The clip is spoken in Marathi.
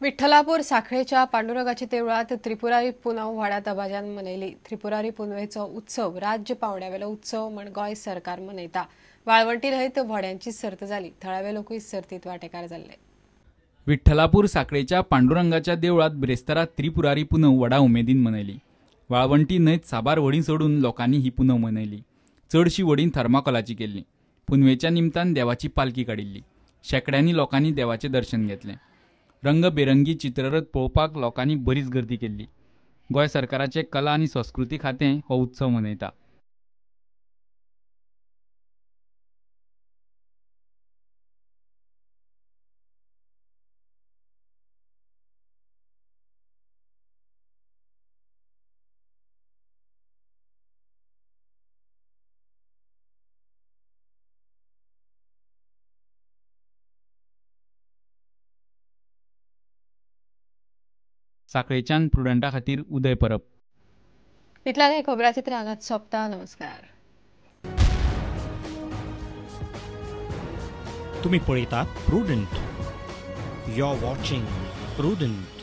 विठ्ठलापूर साखळेच्या पांडुरंगाच्या देवळात त्रिपुरारी पुनव व्हडा दबाज्यान मनयली। त्रिपुरारी पुनवेचो उत्सव राज्य पावंड्यावेलो उत्सव म्हण गोंय सरकार मनयता। वाळवंटी रहित व्हड्यांची सर्त जाली। थळावे लोकूय सर्तीत वांटेकार जाल्ले। विठ्ठलापूर साखळेच्या पांडुरंगाच्या देवळात ब्रेस्तारा त्रिपुरारी पुनव व्हडा उमेदीन मनयली। वाळवंटी न्हंयत साबार व्हडी सोडून लोकांनी ही पुनव मनयली। चडशी व्हडी थर्माकोलाची केल्ली। पुनवेच्या निमतान देवाची पालखी काडिल्ली। शेकड्यांनी लोकांनी देवाचे दर्शन घेतले। रंगबेरंगी चित्ररथ पळोवपाक लोकांनी बरीच गर्दी केल्ली। गोंय सरकाराचे कला आनी संस्कृती खातें हो उत्सव मनयता। साखळेच्यान प्रुडंटा खातीर उदय परब। इतल्यान खबराचित्र हांगाच सोंपता। नमस्कार। तुम्ही पळयतात Prudent. You are watching prudent.